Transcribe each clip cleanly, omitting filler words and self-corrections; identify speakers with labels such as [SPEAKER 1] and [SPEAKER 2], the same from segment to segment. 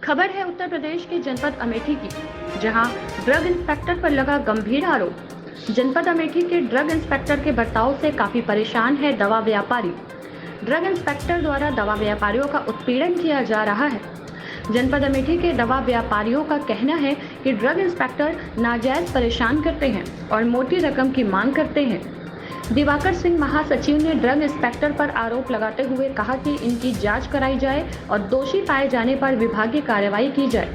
[SPEAKER 1] खबर है उत्तर प्रदेश के जनपद अमेठी की, जहां ड्रग इंस्पेक्टर पर लगा गंभीर आरोप। जनपद अमेठी के ड्रग इंस्पेक्टर के बर्ताव से काफी परेशान है दवा व्यापारी। ड्रग इंस्पेक्टर द्वारा दवा व्यापारियों का उत्पीड़न किया जा रहा है। जनपद अमेठी के दवा व्यापारियों का कहना है कि ड्रग इंस्पेक्टर नाजायज परेशान करते हैं और मोटी रकम की मांग करते हैं। दिवाकर सिंह महासचिव ने ड्रग इंस्पेक्टर पर आरोप लगाते हुए कहा कि इनकी जांच कराई जाए और दोषी पाए जाने पर विभागीय कार्रवाई की जाए।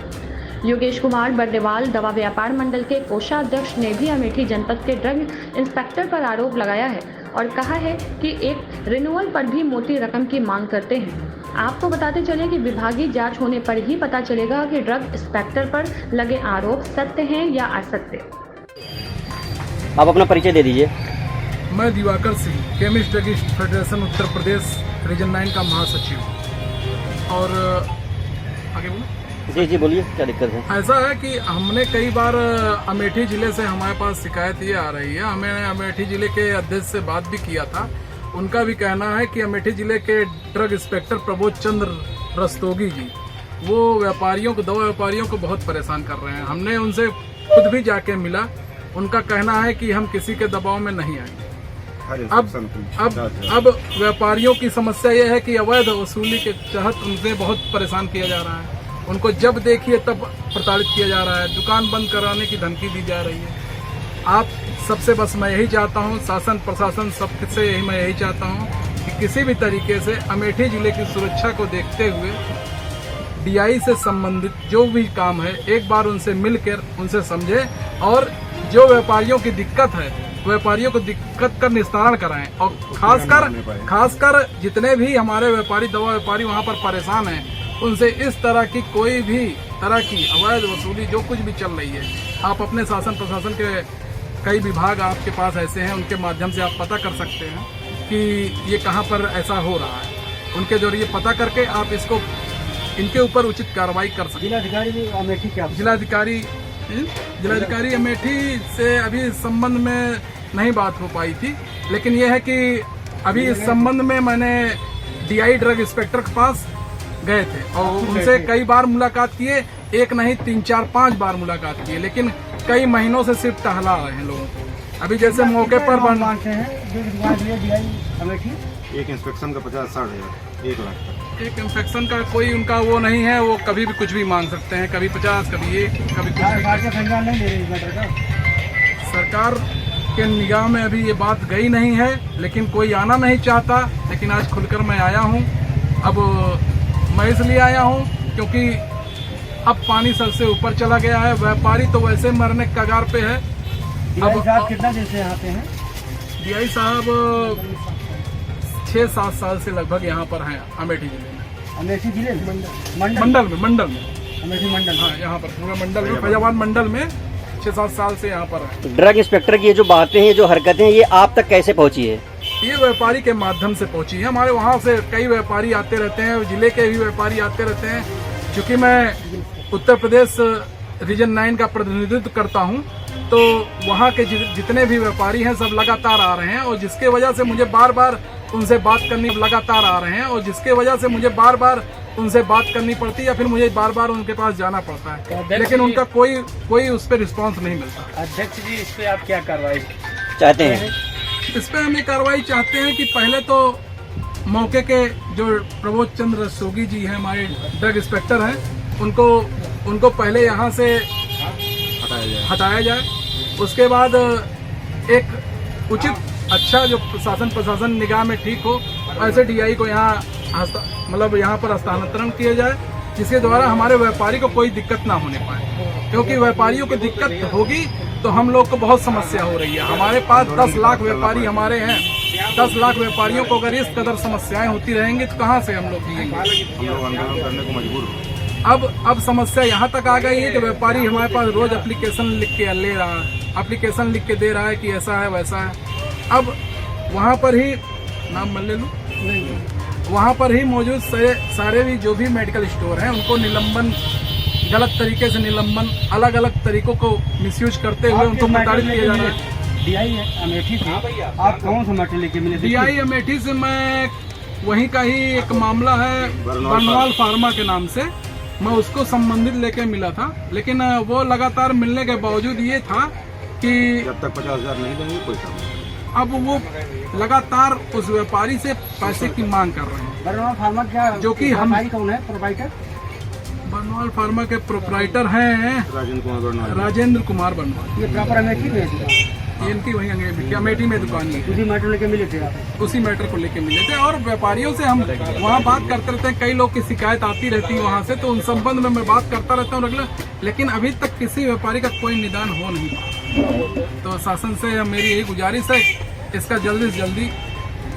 [SPEAKER 1] योगेश कुमार बर्देवाल दवा व्यापार मंडल के कोषाध्यक्ष ने भी अमेठी जनपद के ड्रग इंस्पेक्टर पर आरोप लगाया है और कहा है कि एक रिन्यूअल पर भी मोटी रकम की मांग करते हैं। आपको बताते चले कि विभागीय जांच होने पर ही पता चलेगा कि ड्रग इंस्पेक्टर पर लगे आरोप सत्य हैं या असत्य।
[SPEAKER 2] आप अपना परिचय दे दीजिए।
[SPEAKER 3] मैं Diwakar Singh, chemist druggist federation Uttar Pradesh region 9 का महासचिव। और आगे बोलो।
[SPEAKER 2] जी बोलिए, क्या दिक्कत है?
[SPEAKER 3] ऐसा है कि हमने कई बार अमेठी जिले से हमारे पास शिकायत ये आ रही है। हमें अमेठी जिले के अध्यक्ष से बात भी किया था। उनका भी कहना है कि अमेठी जिले के ड्रग इंस्पेक्टर प्रबोध चंद्र रस्तोगी जी वो व्यापारियों को, दवा व्यापारियों को बहुत परेशान कर रहे हैं। हमने उनसे खुद भी जाके मिला। उनका कहना है कि हम किसी के दबाव में नहीं आएंगे। अब व्यापारियों की समस्या यह है कि अवैध वसूली के तहत उनसे बहुत परेशान किया जा रहा है। उनको जब देखिए तब प्रताड़ित किया जा रहा है। दुकान बंद कराने की धमकी दी जा रही है। आप सबसे बस मैं यही चाहता हूँ, शासन प्रशासन सबसे मैं यही चाहता हूँ कि किसी भी तरीके से अमेठी जिले की सुरक्षा को देखते हुए डीआई से संबंधित जो भी काम है एक बार उनसे मिलकर उनसे समझे और जो व्यापारियों की दिक्कत है व्यापारियों को दिक्कत का निस्तारण कराएं। और खासकर जितने भी हमारे व्यापारी, दवा व्यापारी वहाँ पर परेशान हैं, उनसे इस तरह की कोई भी तरह की अवैध वसूली जो कुछ भी चल रही है, आप अपने शासन प्रशासन के कई विभाग आपके पास ऐसे हैं, उनके माध्यम से आप पता कर सकते हैं कि ये कहाँ पर ऐसा हो रहा है। उनके जरिए पता करके आप इसको इनके ऊपर उचित कार्रवाई कर सकते हैं। जिलाधिकारी अमेठी से अभी इस संबंध में नहीं बात हो पाई थी, लेकिन यह है कि अभी इस संबंध में मैंने डीआई ड्रग इंस्पेक्टर के पास गए थे और उनसे कई बार मुलाकात किए, एक नहीं 3, 4, 5 बार मुलाकात किए, लेकिन कई महीनों से सिर्फ टहला रहे हैं लोगों को। अभी जैसे मौके पर
[SPEAKER 4] एक इंस्पेक्शन का 50-60 हज़ार, 1 लाख तक।
[SPEAKER 3] एक इंस्पेक्शन का कोई उनका वो नहीं है। वो कभी भी कुछ भी मांग सकते हैं, कभी 50, कभी 1, कभी कुछ भी। सरकार के निगाह में अभी ये बात गई नहीं है, लेकिन कोई आना नहीं चाहता। लेकिन आज खुलकर मैं आया हूँ। अब मैं इसलिए आया हूँ क्योंकि अब पानी सर से ऊपर चला गया है। व्यापारी तो वैसे मरने के कगार पे है।
[SPEAKER 5] अब साहब कितना दिन से यहाँ पे हैं?
[SPEAKER 3] डीआई साहब 6-7 साल से लगभग यहाँ पर हैं अमेठी जिले में।
[SPEAKER 5] अमेठी जिले
[SPEAKER 3] मंडल में
[SPEAKER 5] अमेठी मंडल।
[SPEAKER 3] हाँ, यहाँ पर पूरा मंडल में, फैजाबाद मंडल में 6-7 साल से यहाँ पर है।
[SPEAKER 2] ड्रग इंस्पेक्टर की ये जो बातें हैं, जो हरकतें हैं, ये आप तक कैसे पहुँची है?
[SPEAKER 3] ये व्यापारी के माध्यम से पहुंची है। हमारे वहाँ से कई व्यापारी आते रहते हैं, जिले के भी व्यापारी आते रहते हैं। क्योंकि मैं उत्तर प्रदेश रीजन 9 का प्रतिनिधित्व करता हूँ, तो वहाँ के जितने भी व्यापारी हैं सब लगातार आ रहे हैं और जिसके वजह से मुझे बार बार उनसे बात करनी लगातार आ रहे हैं और जिसके वजह से मुझे बार बार उनसे बात करनी पड़ती है या फिर मुझे बार बार उनके पास जाना पड़ता है, लेकिन उनका कोई उस पर रिस्पॉन्स नहीं मिलता।
[SPEAKER 5] अध्यक्ष जी, इस पे आप क्या कार्रवाई
[SPEAKER 2] चाहते हैं?
[SPEAKER 3] इस पे हम ये कार्रवाई चाहते हैं कि पहले तो मौके के जो प्रबोध चंद्र रस्तोगी जी हैं, हमारे ड्रग इंस्पेक्टर हैं, उनको पहले यहाँ से हटाया जाए। उसके बाद एक उचित अच्छा जो प्रशासन निगाह में ठीक हो, ऐसे डीआई को यहाँ यहाँ पर हस्तांतरण किया जाए, जिसके द्वारा हमारे व्यापारी को कोई दिक्कत ना होने पाए। क्योंकि व्यापारियों को दिक्कत होगी तो हम लोग को बहुत समस्या हो रही है। हमारे पास 10 लाख व्यापारी हमारे हैं। 10 लाख व्यापारियों को अगर इस कदर समस्याएं होती रहेंगी तो कहाँ से हम लोग जिएंगे?
[SPEAKER 4] हम लोग आंदोलन करने को मजबूर हो।
[SPEAKER 3] अब समस्या यहाँ तक आ गई है कि व्यापारी हमारे पास रोज एप्लीकेशन लिख के ले रहा है, एप्लीकेशन लिख के दे रहा है कि ऐसा है वैसा है। अब वहाँ पर ही नाम मैं ले लूँ, वहाँ पर ही मौजूद सारे भी जो भी मेडिकल स्टोर हैं उनको निलंबन, गलत तरीके से निलंबन, अलग अलग तरीकों को मिसयूज करते हुए उनको प्रताड़ित किया जा रहा है।
[SPEAKER 5] डीआई अमेठी से आप कौन सा मैटर लेके मिले?
[SPEAKER 3] डीआई अमेठी से मैं वहीं का ही एक मामला है बर्नवाल फार्मा के नाम से, मैं उसको संबंधित लेके मिला था, लेकिन वो लगातार मिलने के बावजूद ये था कि
[SPEAKER 4] जब तक 50,000 नहीं देंगे कोई काम नहीं।
[SPEAKER 3] अब वो लगातार उस व्यापारी से पैसे की मांग कर रहे हैं।
[SPEAKER 5] बरनवाल फार्मा क्या
[SPEAKER 3] जो कि हम-
[SPEAKER 5] व्यापारी कौन है प्रोप्राइटर?
[SPEAKER 3] बनवाल फार्मा के प्रोप्राइटर हैं
[SPEAKER 4] राजेंद्र कुमार बर्नवाल।
[SPEAKER 3] राजेंद्र कुमार बनवाल।
[SPEAKER 5] ये प्रॉपर अमेठी में है दुकान।
[SPEAKER 3] इनकी वही अमेठी में दुकान है।
[SPEAKER 5] उसी मैटर लेके मिले थे आप?
[SPEAKER 3] उसी मैटर को लेके मिले थे और व्यापारियों से हम वहाँ बात करते रहते हैं। कई लोग की शिकायत आती रहती है वहाँ से, तो उन संबंध में मैं बात करता रहता हूँ रेगुलर, लेकिन अभी तक किसी व्यापारी का कोई निदान हो नहीं पाया। तो शासन से मेरी यही गुजारिश है, इसका जल्दी से जल्दी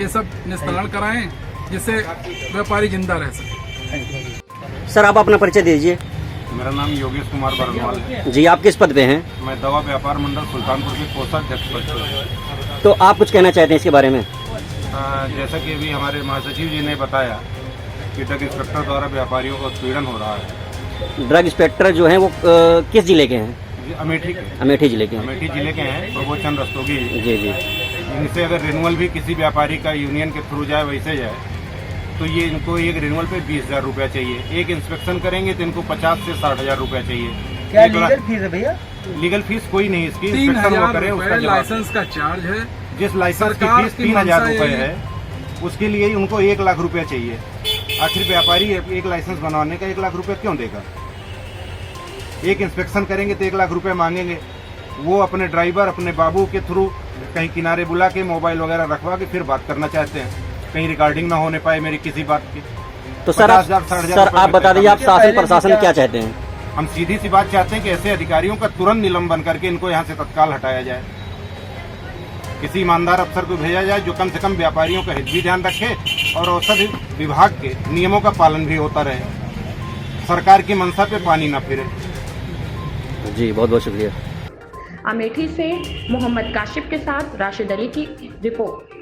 [SPEAKER 3] ये सब निस्तारण कराएं, जिससे व्यापारी जिंदा रह सके।
[SPEAKER 2] सर आप अपना परिचय दीजिए।
[SPEAKER 4] मेरा नाम योगेश कुमार बर्नवाल है।
[SPEAKER 2] जी, आप किस पद पे हैं?
[SPEAKER 4] मैं दवा व्यापार मंडल सुल्तानपुर के कोषाध्यक्ष पद पर हूं।
[SPEAKER 2] तो आप कुछ कहना चाहते हैं इसके बारे में?
[SPEAKER 4] जैसा कि अभी हमारे महासचिव जी ने बताया कि ड्रग इंस्पेक्टर द्वारा व्यापारियों का उत्पीड़न हो रहा है।
[SPEAKER 2] ड्रग इंस्पेक्टर जो हैं वो किस जिले के हैं?
[SPEAKER 4] ये अमेठी के
[SPEAKER 2] अमेठी जिले के हैं।
[SPEAKER 4] अमेठी जिले के हैं, प्रबोध चंद्र रस्तोगी।
[SPEAKER 2] जी जी।
[SPEAKER 4] इनसे अगर रिन्यूअल भी किसी व्यापारी का यूनियन के थ्रू जाए वैसे जाए तो ये इनको एक रिन्यूअल पे 20,000 रुपया चाहिए। एक इंस्पेक्शन करेंगे तो इनको 50 से 60,000 रुपया चाहिए।
[SPEAKER 5] क्या
[SPEAKER 4] एक लाख-
[SPEAKER 5] लीगल फीस है भैया?
[SPEAKER 4] लीगल फीस कोई नहीं इसकी, इंस्पेक्शन वो
[SPEAKER 3] 3,000
[SPEAKER 4] करे उसका
[SPEAKER 3] रुपए
[SPEAKER 4] जवाब।
[SPEAKER 3] लाइसेंस का चार्ज है।
[SPEAKER 4] जिस लाइसेंस की
[SPEAKER 3] सरकार
[SPEAKER 4] फीस
[SPEAKER 3] की
[SPEAKER 4] 3,000
[SPEAKER 3] मंशा
[SPEAKER 4] रुपए
[SPEAKER 3] यही
[SPEAKER 4] है, उसके लिए ही उनको 1 लाख रुपया चाहिए। आखिर व्यापारी एक लाइसेंस बनवाने का 1 लाख रुपया क्यों देगा? एक इंस्पेक्शन करेंगे तो 1 लाख रुपए मांगेंगे। वो अपने ड्राइवर अपने बाबू के थ्रू कहीं किनारे बुला के मोबाइल वगैरह रखवा के फिर बात करना चाहते हैं, कहीं रिकॉर्डिंग ना होने पाए मेरी किसी बात की।
[SPEAKER 2] तो सर आप
[SPEAKER 4] 50,000
[SPEAKER 2] सर आप बता दीजिए, आप शासन प्रशासन क्या चाहते हैं?
[SPEAKER 4] हम सीधी सी बात चाहते हैं कि ऐसे अधिकारियों का तुरंत निलंबन करके इनको यहाँ से तत्काल हटाया जाए। किसी ईमानदार अफसर को भेजा जाए जो कम से कम व्यापारियों का हित भी ध्यान रखे और औषधि विभाग के नियमों का पालन भी होता रहे। सरकार की मंशा पे पानी ना फिरे।
[SPEAKER 2] जी बहुत बहुत शुक्रिया।
[SPEAKER 1] अमेठी से मोहम्मद काशिफ के साथ राशिद अली की रिपोर्ट।